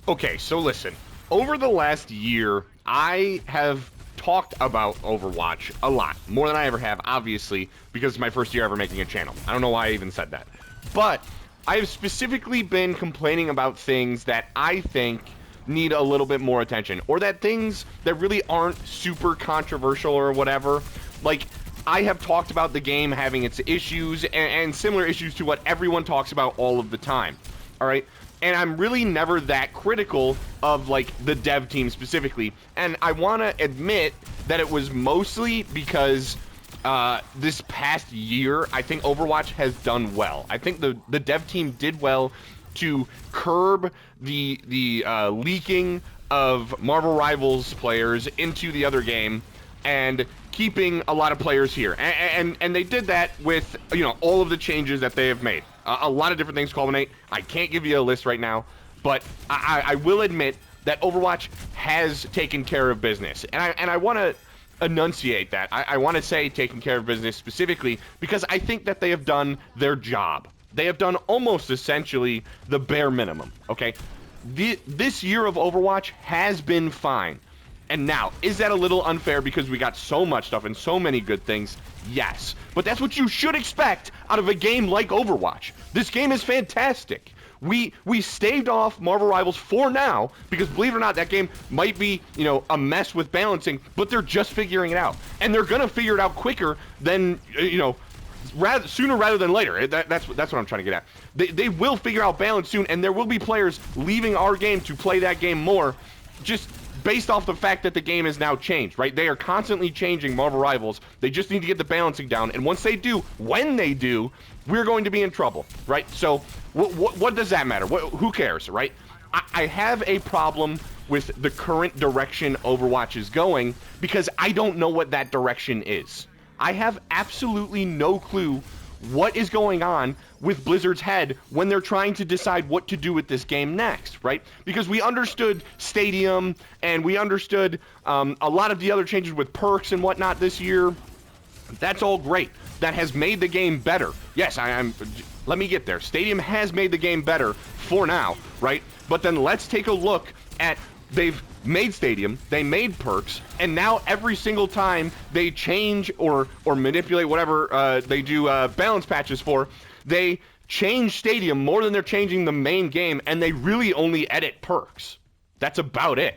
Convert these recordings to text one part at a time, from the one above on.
Okay, so listen. Over the last year, I have talked about Overwatch a lot. More than I ever have, obviously, because it's my first year ever making a channel. I don't know why I even said that. But I have specifically been complaining about things that I think need a little bit more attention, or that things that really aren't super controversial or whatever. Like, I have talked about the game having its issues and similar issues to what everyone talks about all of the time. All right? And I'm really never that critical of, like, the dev team specifically. And I want to admit that it was mostly because this past year, I think Overwatch has done well. I think the dev team did well to curb the leaking of Marvel Rivals players into the other game and keeping a lot of players here. And they did that with, you know, all of the changes that they have made. A lot of different things culminate. I can't give you a list right now, but I will admit that Overwatch has taken care of business. And I want to enunciate that. I want to say taking care of business specifically because I think that they have done their job. They have done almost essentially the bare minimum, okay? This year of Overwatch has been fine. And now, is that a little unfair because we got so much stuff and so many good things? Yes. But that's what you should expect out of a game like Overwatch. This game is fantastic. We staved off Marvel Rivals for now because, believe it or not, that game might be, you know, a mess with balancing, but they're just figuring it out. And they're going to figure it out quicker than, you know, sooner rather than later. That's what I'm trying to get at. They will figure out balance soon, and there will be players leaving our game to play that game more, just based off the fact that the game has now changed, right? They are constantly changing Marvel Rivals. They just need to get the balancing down, and once they do, when they do, we're going to be in trouble, right? So what does that matter? Who cares, right? I have a problem with the current direction Overwatch is going because I don't know what that direction is. I have absolutely no clue what is going on with Blizzard's head when they're trying to decide what to do with this game next, right? Because we understood Stadium and we understood a lot of the other changes with perks and whatnot this year. That's all great. That has made the game better. Yes, let me get there. Stadium has made the game better for now, right? But then let's take a look at, they've made Stadium, they made perks, and now every single time they change or manipulate whatever they do balance patches for, they change Stadium more than they're changing the main game, and they really only edit perks. That's about it.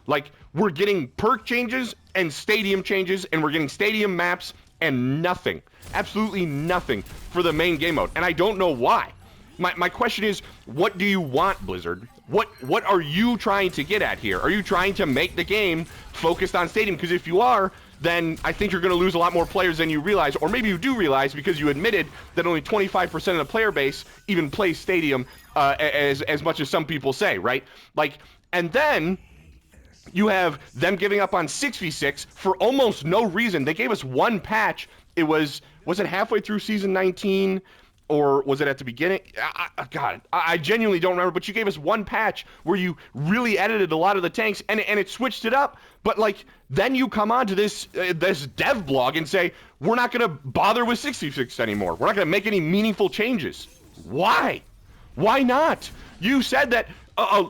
Like, we're getting perk changes and Stadium changes, and we're getting Stadium maps and nothing, absolutely nothing for the main game mode, and I don't know why. My question is, what do you want, Blizzard? What are you trying to get at here? Are you trying to make the game focused on Stadium? Because if you are, then I think you're going to lose a lot more players than you realize, or maybe you do realize because you admitted that only 25% of the player base even plays Stadium as much as some people say, right? Like, and then you have them giving up on 6v6 for almost no reason. They gave us one patch. It was it halfway through season 19? Or was it at the beginning? God, I genuinely don't remember, but you gave us one patch where you really edited a lot of the tanks, and it switched it up. But, like, then you come on to this dev blog and say, we're not going to bother with 66 anymore. We're not going to make any meaningful changes. Why? Why not? You said that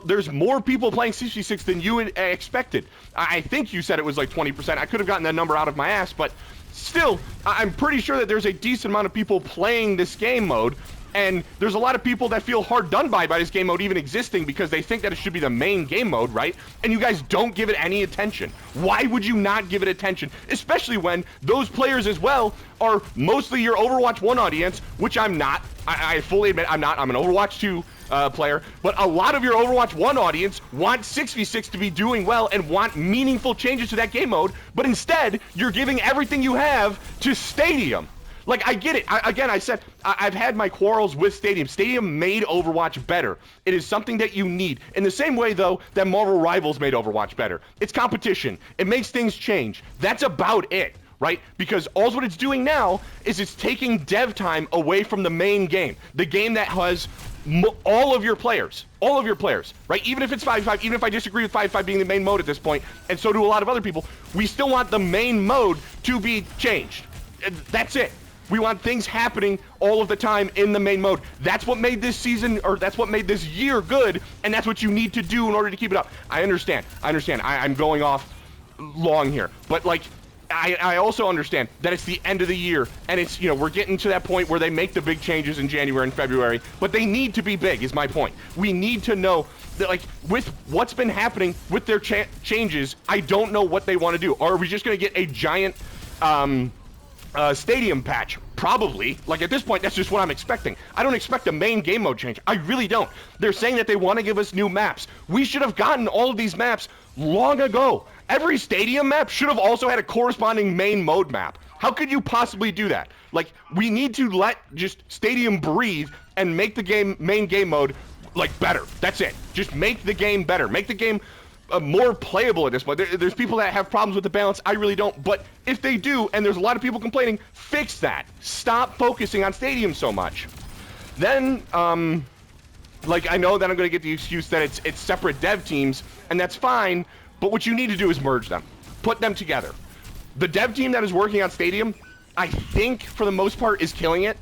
there's more people playing 66 than you expected. I think you said it was like 20%. I could have gotten that number out of my ass, but still, I'm pretty sure that there's a decent amount of people playing this game mode, and there's a lot of people that feel hard done by this game mode even existing because they think that it should be the main game mode, right? And you guys don't give it any attention. Why would you not give it attention? Especially when those players as well are mostly your Overwatch 1 audience, which I'm not. I fully admit I'm not. I'm an Overwatch 2 player, but a lot of your Overwatch 1 audience want 6v6 to be doing well and want meaningful changes to that game mode, but instead, you're giving everything you have to Stadium. Like, I get it. Again, I said, I've had my quarrels with Stadium. Stadium made Overwatch better. It is something that you need. In the same way, though, that Marvel Rivals made Overwatch better. It's competition. It makes things change. That's about it, right? Because all what it's doing now is it's taking dev time away from the main game. The game that has all of your players, right? Even if it's 5v5, even if I disagree with 5v5 being the main mode at this point, and so do a lot of other people, we still want the main mode to be changed. That's it. We want things happening all of the time in the main mode. That's what made this season, or that's what made this year good, and that's what you need to do in order to keep it up. I understand. I'm going off long here, but like, I also understand that it's the end of the year, and it's, you know, we're getting to that point where they make the big changes in January and February, but they need to be big, is my point. We need to know that, like, with what's been happening with their changes, I don't know what they want to do. Or are we just going to get a giant stadium patch? Probably. Like, at this point, that's just what I'm expecting. I don't expect a main game mode change. I really don't. They're saying that they want to give us new maps. We should have gotten all of these maps long ago. Every stadium map should have also had a corresponding main mode map. How could you possibly do that? Like, we need to let just stadium breathe and make the main game mode, like, better. That's it. Just make the game better. Make the game more playable at this point. There's people that have problems with the balance. I really don't. But if they do, and there's a lot of people complaining, fix that. Stop focusing on stadium so much. Then, like, I know that I'm going to get the excuse that it's separate dev teams, and that's fine, but what you need to do is merge them. Put them together. The dev team that is working on stadium, I think, for the most part, is killing it.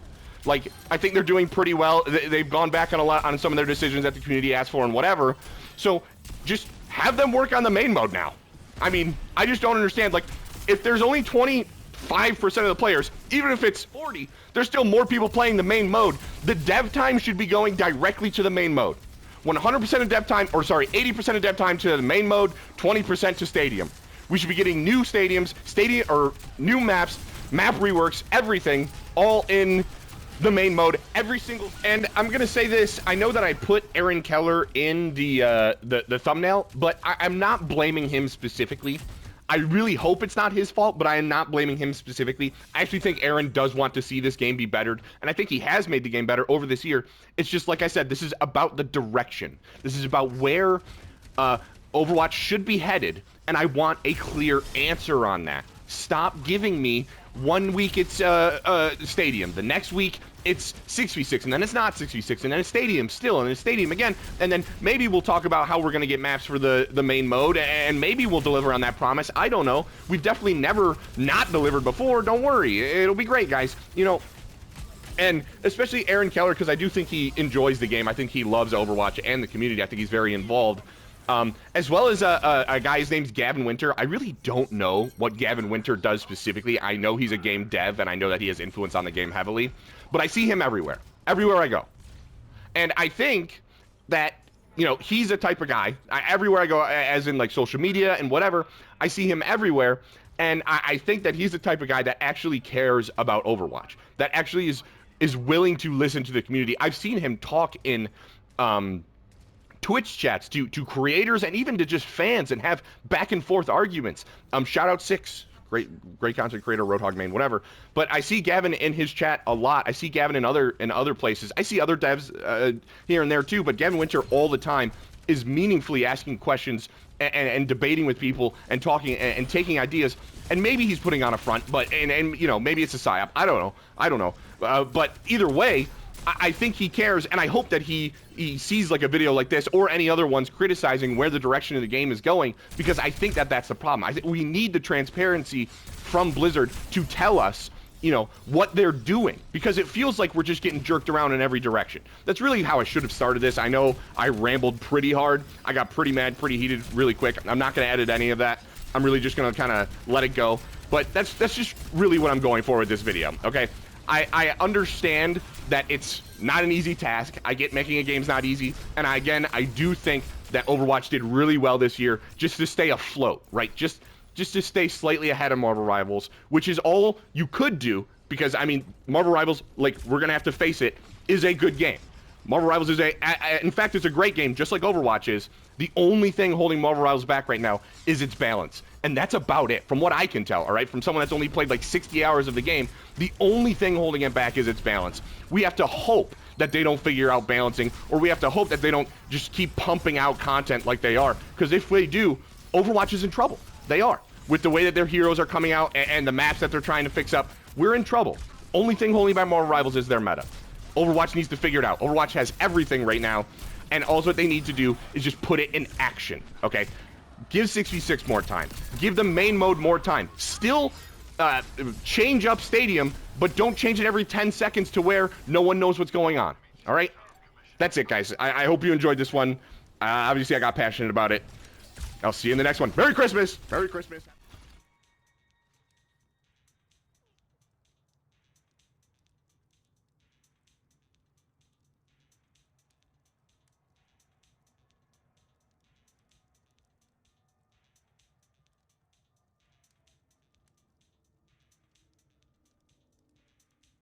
Like, I think they're doing pretty well. They've gone back on some of their decisions that the community asked for and whatever. So, just have them work on the main mode now. I mean, I just don't understand. Like, if there's only 25% of the players, even if it's 40, there's still more people playing the main mode. The dev time should be going directly to the main mode. 100% of dev time, or sorry, 80% of dev time to the main mode, 20% to stadium. We should be getting new stadiums, or new maps, map reworks, everything, all in the main mode, every single. And I'm gonna say this: I know that I put Aaron Keller in the thumbnail, but I'm not blaming him specifically. I really hope it's not his fault, but I am not blaming him specifically. I actually think Aaron does want to see this game be bettered, and I think he has made the game better over this year. It's just, like I said, this is about the direction. This is about where Overwatch should be headed, and I want a clear answer on that. Stop giving me 1 week it's stadium, the next week it's 6v6, and then it's not 6v6, and then it's stadium still, and it's stadium again, and then maybe we'll talk about how we're going to get maps for the main mode, and maybe we'll deliver on that promise. I don't know. We've definitely never not delivered before. Don't worry. It'll be great, guys. You know, and especially Aaron Keller, because I do think he enjoys the game. I think he loves Overwatch and the community. I think he's very involved. As well as a guy, his name's Gavin Winter. I really don't know what Gavin Winter does specifically. I know he's a game dev, and I know that he has influence on the game heavily, but I see him everywhere I go. And I think that, you know, he's the type of guy, everywhere I go, as in like social media and whatever, I see him everywhere, and I think that he's the type of guy that actually cares about Overwatch, that actually is willing to listen to the community. I've seen him talk in Twitch chats to creators and even to just fans and have back and forth arguments. Shout out Six, great content creator, Roadhog main, whatever. But I see Gavin in his chat a lot. I see Gavin in other places. I see other devs here and there too. But Gavin Winter all the time is meaningfully asking questions and debating with people and talking and taking ideas. And maybe he's putting on a front, but and you know, maybe it's a psyop. I don't know. But either way, I think he cares, and I hope that he sees like a video like this or any other ones criticizing where the direction of the game is going, because I think that that's the problem. I think we need the transparency from Blizzard to tell us, you know, what they're doing, because it feels like we're just getting jerked around in every direction. That's really how I should have started this. I know I rambled pretty hard. I got pretty mad, pretty heated really quick. I'm not going to edit any of that. I'm really just going to kind of let it go. But that's just really what I'm going for with this video, okay? I understand that it's not an easy task. I get making a game's not easy. And I do think that Overwatch did really well this year just to stay afloat, right? Just to stay slightly ahead of Marvel Rivals, which is all you could do, because, I mean, Marvel Rivals, like, we're going to have to face it, is a good game. Marvel Rivals is in fact, it's a great game, just like Overwatch is. The only thing holding Marvel Rivals back right now is its balance. And that's about it, from what I can tell, all right? From someone that's only played like 60 hours of the game, the only thing holding it back is its balance. We have to hope that they don't figure out balancing, or we have to hope that they don't just keep pumping out content like they are. Because if they do, Overwatch is in trouble. They are. With the way that their heroes are coming out and the maps that they're trying to fix up, we're in trouble. Only thing holding back Marvel Rivals is their meta. Overwatch needs to figure it out. Overwatch has everything right now, and all what they need to do is just put it in action, okay? Give 6v6 more time. Give the main mode more time. Still change up stadium, but don't change it every 10 seconds to where no one knows what's going on. All right? That's it, guys. I hope you enjoyed this one. Obviously, I got passionate about it. I'll see you in the next one. Merry Christmas! Merry Christmas!